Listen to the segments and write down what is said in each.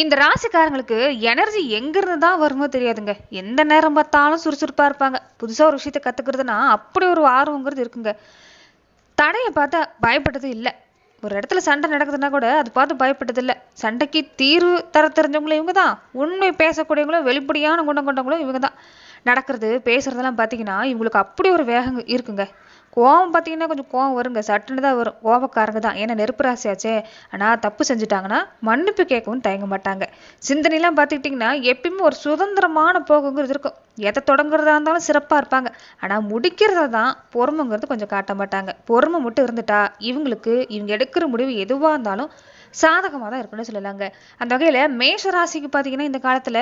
இந்த ராசிக்காரங்களுக்கு எனர்ஜி எங்கிருந்து தான் வருமோ தெரியாதுங்க. எந்த நேரம் பார்த்தாலும் சுறுசுறுப்பா இருப்பாங்க. புதுசா ஒரு விஷயத்த கத்துக்கிறதுனா அப்படி ஒரு ஆர்வங்கிறது இருக்குங்க. தடையை பார்த்தா பயப்பட்டது இல்லை. ஒரு இடத்துல சண்டை நடக்குதுன்னா கூட அது பார்த்து பயப்பட்டது இல்லை. சண்டைக்கு தீர்வு தர தெரிஞ்சவங்களும் இவங்க தான், உண்மை பேசக்கூடியவங்களும் வெளிப்படையான குணம் கொண்டவங்களும் இவங்க தான். நடக்கிறது பேசுறதெல்லாம் பார்த்தீங்கன்னா இவங்களுக்கு அப்படி ஒரு வேகம் இருக்குங்க. கோவம் பார்த்தீங்கன்னா கொஞ்சம் கோவம் வருங்க, சட்டுன்னு தான் வரும். கோபக்காரங்க தான், ஏன்னா நெருப்பு ராசியாச்சே. ஆனால் தப்பு செஞ்சுட்டாங்கன்னா மன்னிப்பு கேட்கவும் தயங்க மாட்டாங்க. சிந்தனைலாம் பார்த்துக்கிட்டிங்கன்னா எப்பயுமே ஒரு சுதந்திரமான போக்குங்கிறது இருக்கும். எதை தொடங்குறதா இருந்தாலும் சிறப்பாக இருப்பாங்க. ஆனால் முடிக்கிறத தான் பொறுமைங்கிறது கொஞ்சம் காட்ட மாட்டாங்க. பொறுமை மட்டும் இருந்துட்டா இவங்களுக்கு இவங்க எடுக்கிற முடிவு எதுவாக இருந்தாலும் சாதகமாக தான் இருக்குன்னு சொல்லலாங்க. அந்த வகையில் மேஷ ராசிக்கு பார்த்தீங்கன்னா இந்த காலத்தில்,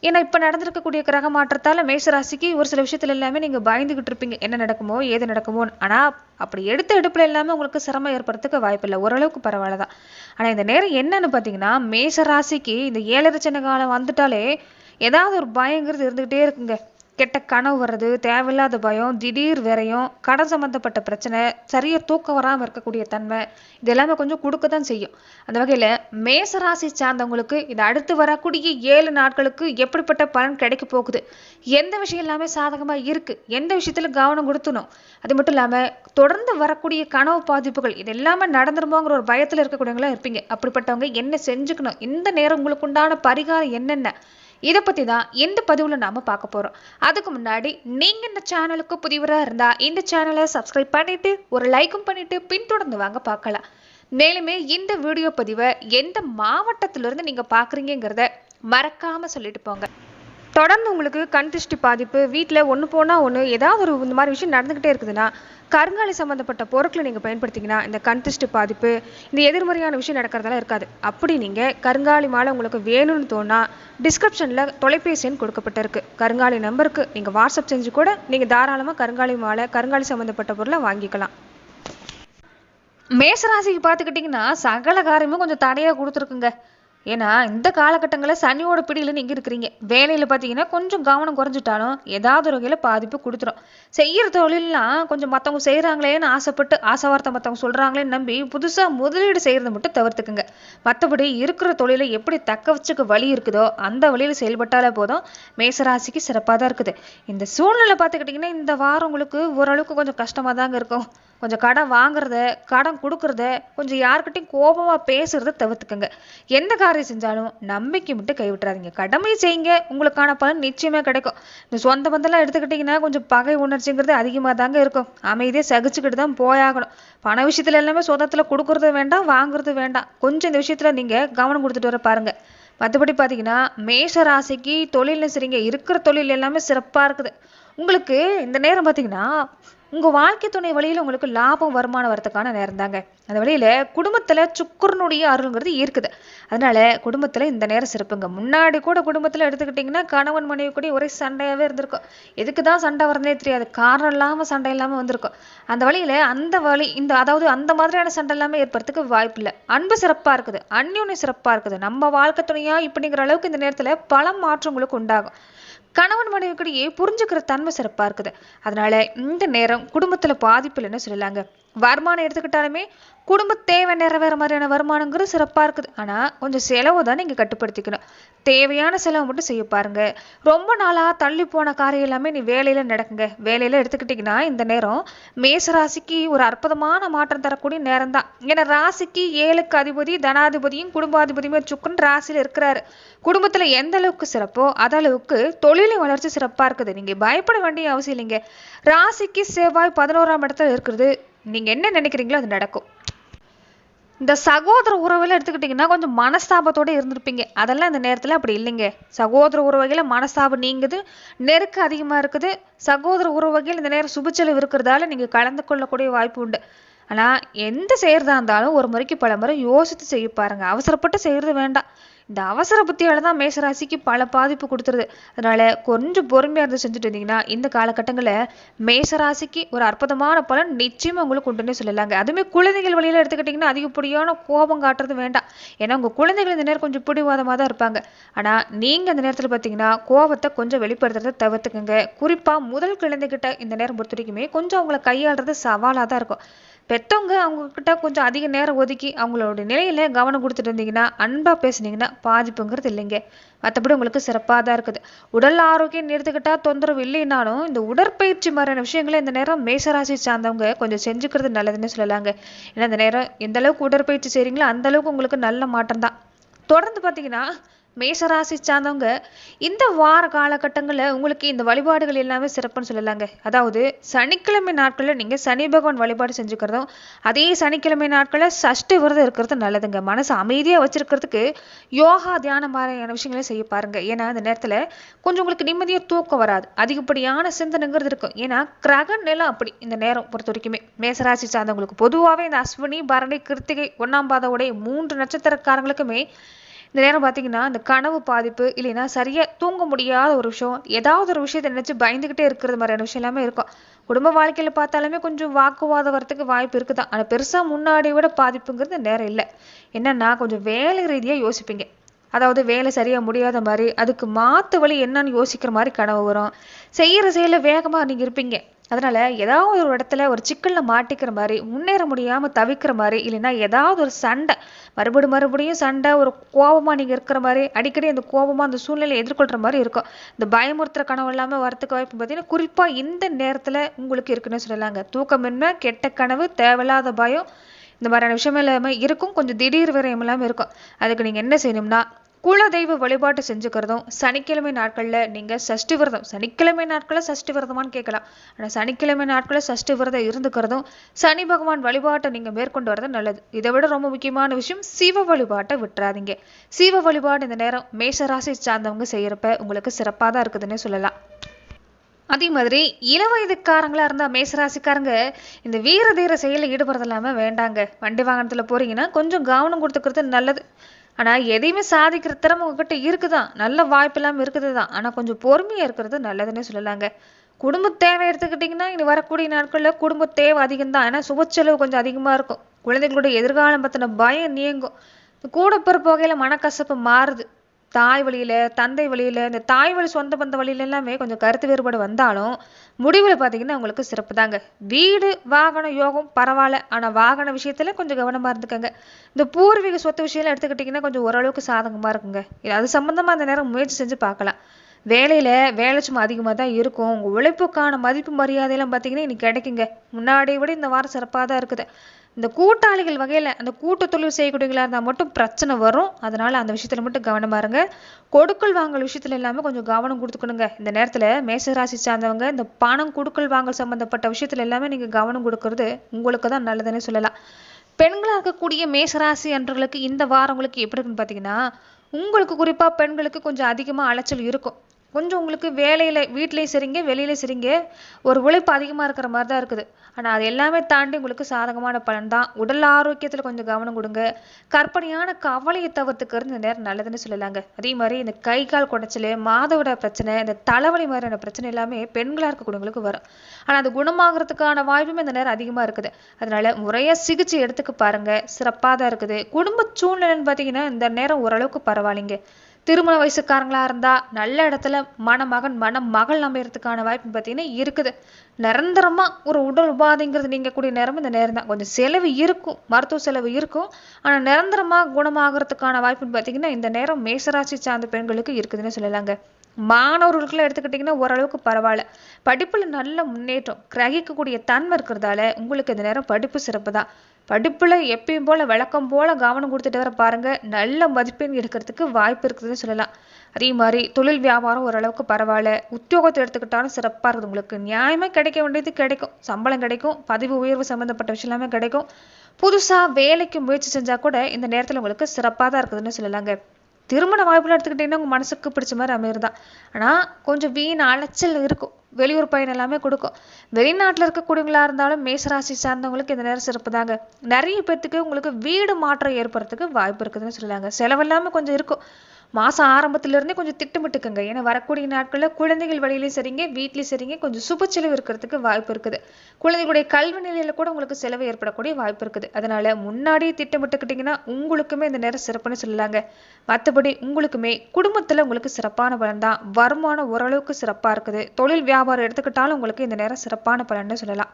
ஏன்னா இப்போ நடந்திருக்கக்கூடிய கிரக மாற்றத்தால் மேஷராசிக்கு ஒரு சில விஷயத்துல எல்லாமே நீங்கள் பயந்துகிட்டு இருப்பீங்க, என்ன நடக்குமோ ஏது நடக்குமோ. ஆனால் அப்படி எடுத்த எடுப்பில் எல்லாமே உங்களுக்கு சிரமம் ஏற்படுறதுக்கு வாய்ப்பு இல்லை, ஓரளவுக்கு பரவாயில்ல தான். ஆனால் இந்த நேரம் என்னன்னு பார்த்தீங்கன்னா மேஷராசிக்கு இந்த 7 சின்ன காலம் வந்துட்டாலே ஏதாவது ஒரு பயங்கிறது இருந்துகிட்டே இருக்குங்க. கெட்ட கனவு வர்றது, தேவையில்லாத பயம், திடீர் விரயம், கடன் சம்பந்தப்பட்ட பிரச்சனை, சரியா தூக்கம் வராமல் இருக்கக்கூடிய தன்மை, இது எல்லாமே கொஞ்சம் கொடுக்க தான் செய்யும். அந்த வகையில் மேசராசி சார்ந்தவங்களுக்கு இது அடுத்து வரக்கூடிய 7 நாட்களுக்கு எப்படிப்பட்ட பலன் கிடைக்க போகுது, எந்த விஷயம் எல்லாமே சாதகமாக இருக்குது, எந்த விஷயத்தில் கவனம் கொடுத்தணும், அது மட்டும் இல்லாமல் தொடர்ந்து வரக்கூடிய கனவு பாதிப்புகள் இது எல்லாமே நடந்துருமோங்கிற ஒரு பயத்தில் இருக்கக்கூடியவங்களாம் இருப்பீங்க. அப்படிப்பட்டவங்க என்ன செஞ்சுக்கணும், இந்த நேரம் உங்களுக்கு உண்டான பரிகாரம் என்னென்ன, இதை பற்றி தான் இந்த பதிவில் நாம் பார்க்க போகிறோம். அதுக்கு முன்னாடி நீங்கள் இந்த சேனலுக்கு புதியவராக இருந்தால் இந்த சேனலை சப்ஸ்கிரைப் பண்ணிவிட்டு ஒரு லைக்கும் பண்ணிவிட்டு பின்தொடர்ந்து வாங்க பார்க்கலாம். மேலுமே இந்த வீடியோ பதிவை எந்த மாவட்டத்திலிருந்து நீங்கள் பார்க்குறீங்கிறத மறக்காமல் சொல்லிட்டு போங்க. தொடர்ந்து உங்களுக்கு கண் திருஷ்டி பாதிப்பு, வீட்டில் ஒன்று போனால் ஒன்று ஏதாவது ஒரு இந்த மாதிரி விஷயம் நடந்துக்கிட்டே இருக்குதுன்னா கருங்காலி சம்மந்தப்பட்ட பொருட்களை நீங்கள் பயன்படுத்திங்கன்னா இந்த கண் திருஷ்டி பாதிப்பு, இந்த எதிர்மறையான விஷயம் நடக்கிறதெல்லாம் இருக்காது. அப்படி நீங்கள் கருங்காலி மாலை உங்களுக்கு வேணும்னு தோணா டிஸ்கிரிப்ஷனில் தொலைபேசி எண் கொடுக்கப்பட்டிருக்கு. கருங்காலி நம்பருக்கு நீங்கள் வாட்ஸ்அப் செஞ்சு கூட நீங்கள் தாராளமாக கருங்காலி மாலை, கருங்காலி சம்மந்தப்பட்ட பொருளை வாங்கிக்கலாம். மேசராசிக்கு பார்த்துக்கிட்டிங்கன்னா சகல காரியமும் கொஞ்சம் தடையாக கொடுத்துருக்குங்க. ஏன்னா இந்த காலகட்டங்களில் சனியோட பிடியில் நீங்கள் இருக்கிறீங்க. வேலையில் பார்த்தீங்கன்னா கொஞ்சம் கவனம் குறைஞ்சிட்டாலும் ஏதாவது ஒரு வகையில் பாதிப்பு கொடுத்துரும். செய்கிற தொழிலெலாம் கொஞ்சம் மற்றவங்க செய்கிறாங்களேன்னு ஆசைப்பட்டு ஆசை வார்த்தை மற்றவங்க சொல்கிறாங்களேன்னு நம்பி புதுசாக முதலீடு செய்கிறத மட்டும் தவிர்த்துக்குங்க. மற்றபடி இருக்கிற தொழிலை எப்படி தக்க வச்சுக்க வழி இருக்குதோ அந்த வழியில் செயல்பட்டாலே போதும். மேசராசிக்கு சிறப்பாக தான் இருக்குது. இந்த சூழ்நிலை பார்த்துக்கிட்டிங்கன்னா இந்த வாரம் உங்களுக்கு ஓரளவுக்கு கொஞ்சம் கஷ்டமாக தாங்க இருக்கும். கொஞ்சம் கடன் வாங்குறத, கடன் கொடுக்குறத, கொஞ்சம் யாருக்கிட்டையும் கோபமாக பேசுறத தவிர்த்துக்குங்க. எந்த காரியம் செஞ்சாலும் நம்பிக்கை மட்டும் கைவிட்டுறாதீங்க. கடமை செய்யுங்க, உங்களுக்கான பலன் நிச்சயமாக கிடைக்கும். இந்த சொந்த பந்தெல்லாம் எடுத்துக்கிட்டிங்கன்னா கொஞ்சம் பகை உணர்ச்சிங்கிறது அதிகமாக தாங்க இருக்கும். அமைதியாக சகிச்சுக்கிட்டு தான் போயாகணும். பண விஷயத்துல எல்லாமே சொந்தத்தில் கொடுக்குறது வேண்டாம், வாங்குறது வேண்டாம். கொஞ்சம் இந்த விஷயத்தில் நீங்கள் கவனம் கொடுத்துட்டு வர பாருங்க. மற்றபடி பார்த்தீங்கன்னா மேஷ ராசிக்கு தொழில் சரிங்க, இருக்கிற தொழில் எல்லாமே சிறப்பாக இருக்குது. உங்களுக்கு இந்த நேரம் பார்த்தீங்கன்னா உங்கள் வாழ்க்கை துணை வழியில் உங்களுக்கு லாபம் வருமானம் வரதுக்கான நேரம் தாங்க. அந்த வழியில் குடும்பத்தில் சுக்கரனுடைய அருள்ங்கிறது இருக்குது. அதனால குடும்பத்தில் இந்த நேரம் சிறப்புங்க. முன்னாடி கூட குடும்பத்தில் எடுத்துக்கிட்டிங்கன்னா கணவன் மனைவி கூட ஒரே சண்டையாகவே இருந்திருக்கும். எதுக்கு தான் சண்டை வரதே தெரியாது, காரணம் இல்லாமல் சண்டை இல்லாமல் வந்திருக்கும். அந்த வழியில் அதாவது அந்த மாதிரியான சண்டை இல்லாமல் ஏற்படுறதுக்கு வாய்ப்பு இல்லை. அன்பு சிறப்பாக இருக்குது, அந்யோன்யம் சிறப்பாக இருக்குது. நம்ம வாழ்க்கை துணையா இப்படிங்கிற அளவுக்கு இந்த நேரத்தில் பல மாற்றங்களுக்கு உண்டாகும். கணவன் மனைவிக்கிடையே புரிஞ்சுக்கிற தன்மை சிறப்பாக இருக்குது. அதனால இந்த நேரம் குடும்பத்தில் பாதிப்பு இல்லைன்னு சொல்லலாங்க. வருமானம் எடுத்துக்கிட்டாலுமே குடும்ப தேவை நிறைவேற மாதிரியான வருமானங்கிறது சிறப்பாக இருக்குது. ஆனால் கொஞ்சம் செலவு தான் நீங்கள் கட்டுப்படுத்திக்கணும். தேவையான செலவு மட்டும் செய்ய பாருங்க. ரொம்ப நாளாக தள்ளி போன காரியம் எல்லாமே நீ வேலையில் நடக்குங்க. வேலையில் எடுத்துக்கிட்டிங்கன்னா இந்த நேரம் மேசராசிக்கு ஒரு அற்புதமான மாற்றம் தரக்கூடிய நேரம் தான். ஏன்னா ராசிக்கு 7க்கு அதிபதி தனாதிபதியும் குடும்பாதிபதியுமே சுக்கரன் ராசியில் இருக்கிறாரு. குடும்பத்தில் எந்த அளவுக்கு சிறப்போ அதளவுக்கு தொழிலின் வளர்ச்சி சிறப்பாக இருக்குது. நீங்கள் பயப்பட வேண்டிய அவசியம் இல்லைங்க. ராசிக்கு செவ்வாய் 11ஆம் இடத்துல இருக்கிறது. நீங்கள் என்ன நினைக்கிறீங்களோ அது நடக்கும். இந்த சகோதர உறவுல எடுத்துக்கிட்டிங்கன்னா கொஞ்சம் மனஸ்தாபத்தோடு இருந்திருப்பீங்க. அதெல்லாம் இந்த நேரத்தில் அப்படி இல்லைங்க. சகோதர உறவுகளில் மனஸ்தாபம் நீங்குது, நெருக்க அதிகமாக இருக்குது. சகோதர உறவுகள் இந்த நேரம் சுபச்செலவு இருக்கிறதால நீங்கள் கலந்து கொள்ளக்கூடிய வாய்ப்பு உண்டு. ஆனால் எந்த செய்கிறதா இருந்தாலும் ஒரு முறைக்கு பல முறை யோசித்து செய்ய பாருங்க. அவசரப்பட்டு செய்கிறது வேண்டாம். இந்த அவசர புத்தியால தான் மேசராசிக்கு பல பாதிப்பு கொடுத்துருது. அதனால கொஞ்சம் பொறுமையாக இருந்து செஞ்சுட்டு இருந்தீங்கன்னா இந்த காலகட்டங்களில் மேசராசிக்கு ஒரு அற்புதமான பலன் நிச்சயமாக உங்களுக்கு உண்டுன்னே சொல்லலாங்க. அதுவுமே குழந்தைகள் வழியில் எடுத்துக்கிட்டிங்கன்னா அதிகப்படியான கோபம் காட்டுறது வேண்டாம். ஏன்னா உங்கள் குழந்தைகள் இந்த நேரம் கொஞ்சம் பிடிவாதமாக தான் இருப்பாங்க. ஆனால் நீங்கள் இந்த நேரத்தில் பார்த்தீங்கன்னா கோபத்தை கொஞ்சம் வெளிப்படுத்துறத தவிர்த்துக்குங்க. குறிப்பாக முதல் குழந்தைகிட்ட இந்த நேரம் பொறுத்த வரைக்குமே கொஞ்சம் அவங்களை கையாளுறது சவாலாக தான் இருக்கும். பெத்தவங்க அவங்கக்கிட்ட கொஞ்சம் அதிக நேரம் ஒதுக்கி அவங்களோட நிலையில கவனம் கொடுத்துட்டு இருந்தீங்கன்னா, அன்பா பேசுனீங்கன்னா பாதிப்புங்கிறது இல்லைங்க. மற்றபடி உங்களுக்கு சிறப்பாக தான் இருக்குது. உடல் ஆரோக்கியம் எடுத்துக்கிட்டா தொந்தரவு இல்லைனாலும், இந்த உடற்பயிற்சி மாதிரியான விஷயங்களை இந்த நேரம் மேசராசி சார்ந்தவங்க கொஞ்சம் செஞ்சுக்கிறது நல்லதுன்னு சொல்லலாங்க. ஏன்னா இந்த நேரம் எந்த அளவுக்கு உடற்பயிற்சி செய்றீங்களோ அந்த அளவுக்கு உங்களுக்கு நல்ல மாற்றம் தான். தொடர்ந்து பார்த்தீங்கன்னா, மேசராசி சார்ந்தவங்க இந்த வார காலகட்டங்களில் உங்களுக்கு இந்த வழிபாடுகள் எல்லாமே சிறப்புன்னு சொல்லலாங்க. அதாவது சனிக்கிழமை நாட்களில் நீங்கள் சனி பகவான் வழிபாடு செஞ்சுக்கிறதும், அதே சனிக்கிழமை நாட்களில் சஷ்டி விரதம் இருக்கிறது நல்லதுங்க. மனசு அமைதியாக வச்சிருக்கிறதுக்கு யோகா தியானம் மாதிரியான விஷயங்களை செய்ய பாருங்க. ஏன்னா அந்த நேரத்தில் கொஞ்சம் உங்களுக்கு நிம்மதியாக தூக்கம் வராது, அதிகப்படியான சிந்தனைங்கிறது இருக்கும். ஏன்னா கிரக நிலம் அப்படி இந்த நேரம் பொறுத்த வரைக்குமே மேசராசி சார்ந்தவங்களுக்கு பொதுவாகவே இந்த அஸ்வினி பரணி கிருத்திகை 1ஆம் பாதவுடைய 3 நட்சத்திரக்காரங்களுக்குமே இந்த நேரம் பார்த்தீங்கன்னா, இந்த கனவு பாதிப்பு இல்லைன்னா சரியாக தூங்க முடியாத ஒரு விஷயம், ஏதாவது ஒரு விஷயத்தை நினச்சி பயந்துக்கிட்டே இருக்கிறது மாதிரியான விஷயம் எல்லாமே இருக்கும். குடும்ப வாழ்க்கையில் பார்த்தாலுமே கொஞ்சம் வாக்குவாதம் வரத்துக்கு வாய்ப்பு இருக்குதான். ஆனால் பெருசாக முன்னாடி விட பாதிப்புங்கிறது நேரம் இல்லை. என்னன்னா கொஞ்சம் வேலை ரீதியாக யோசிப்பீங்க. அதாவது வேலை சரியாக முடியாத மாதிரி, அதுக்கு மாற்று வழி என்னன்னு யோசிக்கிற மாதிரி கனவு வரும். செய்கிற செயலில் வேகமாக நீங்கள் இருப்பீங்க. அதனால ஏதாவது ஒரு இடத்துல ஒரு சிக்கல்ல மாட்டிக்கிற மாதிரி, முன்னேற முடியாம தவிக்கிற மாதிரி, இல்லைன்னா ஏதாவது ஒரு சண்டை மறுபடியும் சண்டை, ஒரு கோபமா நீங்க இருக்கிற மாதிரி, அடிக்கடி அந்த கோபமா அந்த சூழ்நிலையை எதிர்கொள்ற மாதிரி இருக்கும். இந்த பயமுறுத்துற கனவு எல்லாமே வரத்துக்கு வாய்ப்பு பார்த்தீங்கன்னா குறிப்பா இந்த நேரத்துல உங்களுக்கு இருக்குன்னு சொல்லலாங்க. தூக்கமின்மை, கெட்ட கனவு, தேவையில்லாத பயம், இந்த மாதிரியான விஷயம் எல்லாமே இருக்கும். கொஞ்சம் திடீர் விரயம் எல்லாமே இருக்கும். அதுக்கு நீங்க என்ன செய்யணும்னா, குலதெய்வ வழிபாட்டு செஞ்சுக்கிறதும், சனிக்கிழமை நாட்கள்ல நீங்க சஷ்டி விரதம், சனிக்கிழமை நாட்கள சஷ்டி விரதமான்னு கேட்கலாம். ஆனா சனிக்கிழமை நாட்கள சஷ்டி விரதம் இருந்துக்கிறதும், சனி பகவான் வழிபாட்டை நீங்க மேற்கொண்டு வரது நல்லது. இதை விட ரொம்ப முக்கியமான விஷயம், சிவ வழிபாட்டை விட்டுறாதீங்க. சிவ வழிபாடு இந்த நேரம் மேசராசி சார்ந்தவங்க செய்யறப்ப உங்களுக்கு சிறப்பாக தான் இருக்குதுன்னு சொல்லலாம். அதே மாதிரி இளவயதுக்காரங்களா இருந்தா மேசராசிக்காரங்க இந்த வீர தீர செயலில் ஈடுபடுறது இல்லாம வேண்டாங்க. வண்டி வாகனத்துல போறீங்கன்னா கொஞ்சம் கவனம் கொடுத்துக்கிறது நல்லது. ஆனா எதையுமே சாதிக்கிற திறமை உங்ககிட்ட இருக்குதான், நல்ல வாய்ப்பு இல்லாம இருக்குதுதான். ஆனா கொஞ்சம் பொறுமையா இருக்கிறது நல்லதுன்னு சொல்லலாங்க. குடும்ப தேவை எடுத்துக்கிட்டிங்கன்னா இனி வரக்கூடிய நாட்கள்ல குடும்ப தேவை அதிகம்தான். ஏன்னா சுப செலவு கொஞ்சம் அதிகமா இருக்கும். குழந்தைகளுடைய எதிர்காலம் பத்தின பயம் நீங்கும். கூட பிறப்போகையில மனக்கசப்பு மாறுது. தாய் வழியில, தந்தை வழியில, இந்த தாய் வழி சொந்த பந்த வழியில எல்லாமே கொஞ்சம் கருத்து வேறுபாடு வந்தாலும் முடிவுல பாத்தீங்கன்னா உங்களுக்கு சிறப்பு தாங்க. வீடு வாகன யோகம் பரவாயில்ல. ஆனா வாகன விஷயத்துல கொஞ்சம் கவனமா இருந்துக்கங்க. இந்த பூர்வீக சொத்து விஷயம் எடுத்துக்கிட்டீங்கன்னா கொஞ்சம் ஓரளவுக்கு சாதகமா இருக்குங்க. அது சம்பந்தமா அந்த நேரம் முயற்சி செஞ்சு பார்க்கலாம். வேலையில வேலை சும்மா அதிகமா தான் இருக்கும். உங்க உழைப்புக்கான மதிப்பு மரியாதையெல்லாம் பாத்தீங்கன்னா இன்னைக்கு கிடைக்குங்க. முன்னாடியை விட இந்த வாரம் சிறப்பாக தான் இருக்குது. இந்த கூட்டாளிகள் வகையில அந்த கூட்டு தொழில் செய்யக்கூடியவங்களா இருந்தா மட்டும் பிரச்சனை வரும். அதனால அந்த விஷயத்துல மட்டும் கவனமா இருங்க. கொடுக்கல் வாங்கல் விஷயத்துல எல்லாமே கொஞ்சம் கவனம் கொடுத்துக்கணுங்க. இந்த நேரத்துல மேசராசி சார்ந்தவங்க இந்த பணம் கொடுக்கல் வாங்கல் சம்பந்தப்பட்ட விஷயத்துல எல்லாமே நீங்க கவனம் கொடுக்கறது உங்களுக்கு தான் நல்லதுன்னு சொல்லலாம். பெண்களா இருக்கக்கூடிய மேசராசி அன்றர்களுக்கு இந்த வாரம் உங்களுக்கு எப்படி இருக்குன்னு பாத்தீங்கன்னா, உங்களுக்கு குறிப்பா பெண்களுக்கு கொஞ்சம் அதிகமா அலைச்சல் இருக்கும். கொஞ்சம் உங்களுக்கு வேலையில வீட்லயும் சரிங்க, வெளியிலயும் சரிங்க, ஒரு உழைப்பு அதிகமா இருக்கிற மாதிரி தான் இருக்குது. ஆனா அது எல்லாமே தாண்டி உங்களுக்கு சாதகமான பலன் தான். உடல் ஆரோக்கியத்துல கொஞ்சம் கவனம் கொடுங்க. கற்பனையான கவலையை தவிர்த்துக்கிறது இந்த நேரம் நல்லதுன்னு சொல்லலாங்க. அதே மாதிரி இந்த கை கால் குடைச்சல், மாதவிட பிரச்சனை, இந்த தலைவலி மாதிரியான பிரச்சனை எல்லாமே பெண்களா இருக்கக்கூடியவங்களுக்கு வரும். ஆனா அது குணமாகறதுக்கான வாய்ப்புமே இந்த நேரம் அதிகமா இருக்குது. அதனால முறையா சிகிச்சை எடுத்துக்க பாருங்க. சிறப்பா தான் இருக்குது. குடும்ப சூழ்நிலைன்னு பாத்தீங்கன்னா இந்த நேரம் ஓரளவுக்கு பரவாயில்லைங்க. திருமண வயசுக்காரங்களா இருந்தா நல்ல இடத்துல மணமகன் மணமகள் அமையறதுக்கான வாய்ப்பு பார்த்தீங்கன்னா இருக்குது. நிரந்தரமா ஒரு உடல் உபாதைங்கிறது நீங்க கூடிய நேரம் இந்த நேரம் தான். கொஞ்சம் செலவு இருக்கும், மருத்துவ செலவு இருக்கும். ஆனா நிரந்தரமா குணமாகறதுக்கான வாய்ப்புன்னு பார்த்தீங்கன்னா இந்த நேரம் மேசராசி சார்ந்த பெண்களுக்கு இருக்குதுன்னு சொல்லலாங்க. மாணவர்களுக்குள்ள எடுத்துக்கிட்டிங்கன்னா ஓரளவுக்கு பரவாயில்ல. படிப்புல நல்ல முன்னேற்றம், கிரகிக்கக்கூடிய தன்மை இருக்கிறதால உங்களுக்கு இந்த நேரம் படிப்பு சிறப்பு தான். படிப்புல எப்பயும் போல வழக்கம் போல கவனம் கொடுத்துட்டு வர பாருங்க. நல்ல மதிப்பெண் எடுக்கிறதுக்கு வாய்ப்பு இருக்குதுன்னு சொல்லலாம். அதே மாதிரி தொழில் வியாபாரம் ஓரளவுக்கு பரவாயில்ல. உத்தியோகத்தை எடுத்துக்கிட்டாலும் சிறப்பா இருக்குது. உங்களுக்கு நியாயமா கிடைக்க வேண்டியது கிடைக்கும். சம்பளம் கிடைக்கும். பதவி உயர்வு சம்பந்தப்பட்ட விஷயம் எல்லாமே கிடைக்கும். புதுசா வேலைக்கு முயற்சி செஞ்சா கூட இந்த நேரத்துல உங்களுக்கு சிறப்பா தான் இருக்குதுன்னு சொல்லலாங்க. திருமண வாய்ப்புல எடுத்துக்கிட்டீங்கன்னா உங்க மனசுக்கு பிடிச்ச மாதிரி அமையறதான். ஆனா கொஞ்சம் வீண் அலைச்சல் இருக்கும். வெளியூர் பயணம் எல்லாமே கொடுக்கும். வெளிநாட்டுல இருக்கக்கூடியவங்களா இருந்தாலும் மேசராசி சார்ந்தவங்களுக்கு இந்த நேரம் சிறப்பு தாங்க. நிறைய பேர்த்துக்கு உங்களுக்கு வீடு மாற்றம் ஏற்படுறதுக்கு வாய்ப்பு இருக்குதுன்னு சொல்லலாங்க. செலவு கொஞ்சம் இருக்கும். மாசம் ஆரம்பத்துல இருந்தே கொஞ்சம் திட்டமிட்டுக்குங்க. ஏன்னா வரக்கூடிய நாட்கள்ல குழந்தைகள் வழியிலையும் சரிங்க, வீட்லயும் சரிங்க, கொஞ்சம் சுப செலவு இருக்கிறதுக்கு வாய்ப்பு இருக்குது. குழந்தைகளுடைய கல்வி நிலையில கூட உங்களுக்கு செலவு ஏற்படக்கூடிய வாய்ப்பு இருக்குது. அதனால முன்னாடியே திட்டமிட்டுக்கிட்டீங்கன்னா உங்களுக்குமே இந்த நேரம் சிறப்புன்னு சொல்லலாங்க. மற்றபடி உங்களுக்குமே குடும்பத்துல உங்களுக்கு சிறப்பான பலன் தான். வருமானம் ஓரளவுக்கு சிறப்பா இருக்குது. தொழில் வியாபாரம் எடுத்துக்கிட்டாலும் உங்களுக்கு இந்த நேரம் சிறப்பான பலன்னு சொல்லலாம்.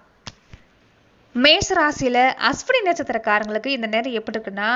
மேஷ ராசியில அஸ்வினி நட்சத்திரக்காரங்களுக்கு இந்த நேரம் எப்படி இருக்குன்னா,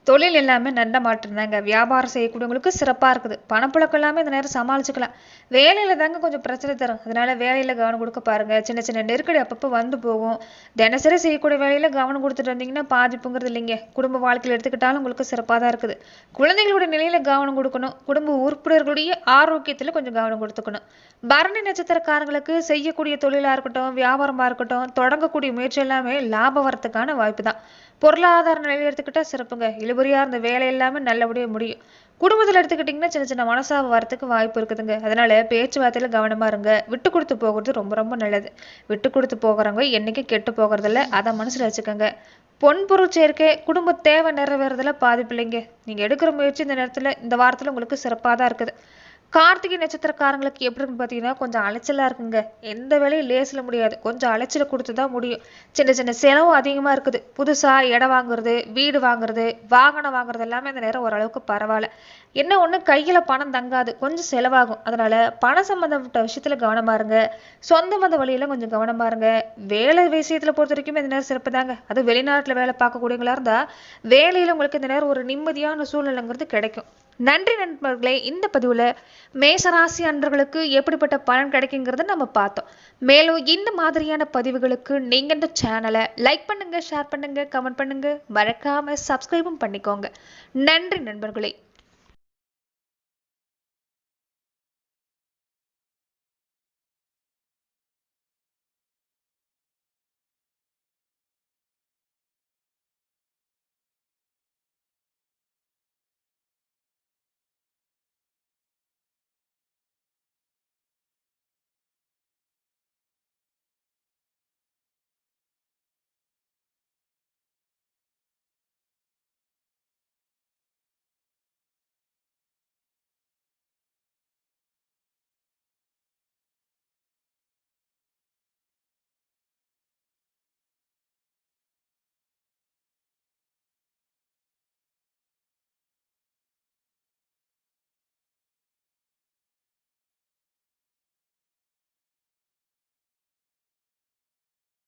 தொழில் எல்லாமே நல்ல மாற்றம் தாங்க. வியாபாரம் செய்யக்கூடியவங்களுக்கு சிறப்பா இருக்குது. பணப்புழக்கம் எல்லாமே இந்த நேரம் சமாளிச்சுக்கலாம். வேலையில தாங்க கொஞ்சம் பிரச்சனை தரும். அதனால வேலையில கவனம் கொடுக்க பாருங்க. சின்ன சின்ன நெருக்கடி அப்பப்போ வந்து போகும். தினசரி செய்யக்கூடிய வேலையில கவனம் கொடுத்துட்டு வந்தீங்கன்னா பாதிப்புங்கிறது இல்லைங்க. குடும்ப வாழ்க்கையில் எடுத்துக்கிட்டாலும் உங்களுக்கு சிறப்பாக தான் இருக்குது. குழந்தைகளுடைய நிலையில கவனம் கொடுக்கணும். குடும்ப உறுப்பினர்களுடைய ஆரோக்கியத்துல கொஞ்சம் கவனம் கொடுத்துக்கணும். பரணி நட்சத்திரக்காரங்களுக்கு செய்யக்கூடிய தொழிலா இருக்கட்டும், வியாபாரமா இருக்கட்டும், தொடங்கக்கூடிய முயற்சி எல்லாமே லாபம் வரத்துக்கான வாய்ப்பு தான். பொருளாதார நிலையில எடுத்துக்கிட்டா சிறப்புங்க. இழுபறியா இருந்த வேலை எல்லாமே நல்லபடியா முடியும். குடும்பத்துல எடுத்துக்கிட்டீங்கன்னா சின்ன சின்ன மனசாவு வரத்துக்கு வாய்ப்பு இருக்குதுங்க. அதனால பேச்சுவார்த்தையில கவனமா இருங்க. விட்டு கொடுத்து போகிறது ரொம்ப ரொம்ப நல்லது. விட்டு கொடுத்து போகிறவங்க என்னைக்கும் கெட்டு போகிறதில்ல. அதை மனசுல வச்சுக்கோங்க. பொன்பொருள் சேர்க்கை குடும்ப தேவை நிறைவேறதுல பாதிப்பு இல்லைங்க. நீங்க எடுக்கிற முயற்சி இந்த வாரத்துல உங்களுக்கு சிறப்பாக தான் இருக்குது. கார்த்திகை நட்சத்திரக்காரங்களுக்கு எப்படி இருக்குன்னு பார்த்தீங்கன்னா கொஞ்சம் அலைச்சலா இருக்குங்க. எந்த வேலையும் லேசில் முடியாது. கொஞ்சம் அலைச்சலை கொடுத்து தான் முடியும். சின்ன சின்ன செலவு அதிகமாக இருக்குது. புதுசாக இடம் வாங்குறது, வீடு வாங்குறது, வாகனம் வாங்குறது எல்லாமே இந்த நேரம் ஓரளவுக்கு பரவாயில்ல. என்ன ஒன்று கையில் பணம் தங்காது. கொஞ்சம் செலவாகும். அதனால பணம் சம்மந்தப்பட்ட விஷயத்தில் கவனமாக இருங்க. சொந்த மத வழியில கொஞ்சம் கவனமாக இருங்க. வேலை விஷயத்தில் பொறுத்த வரைக்கும் இந்த நேரம் சிறப்பு தாங்க. அது வெளிநாட்டில் வேலை பார்க்கக்கூடியவங்களா இருந்தால் வேலையில் உங்களுக்கு இந்த நேரம் ஒரு நிம்மதியான சூழ்நிலைங்கிறது கிடைக்கும். நன்றி நண்பர்களே. இந்த பதிவுல மேசராசி அன்பர்களுக்கு எப்படிப்பட்ட பலன் கிடைக்குங்கிறத நம்ம பார்த்தோம். மேலும் இந்த மாதிரியான பதிவுகளுக்கு நீங்க இந்த சேனலை லைக் பண்ணுங்க, ஷேர் பண்ணுங்க, கமெண்ட் பண்ணுங்க, மறக்காம சப்ஸ்கிரைபும் பண்ணிக்கோங்க. நன்றி நண்பர்களே.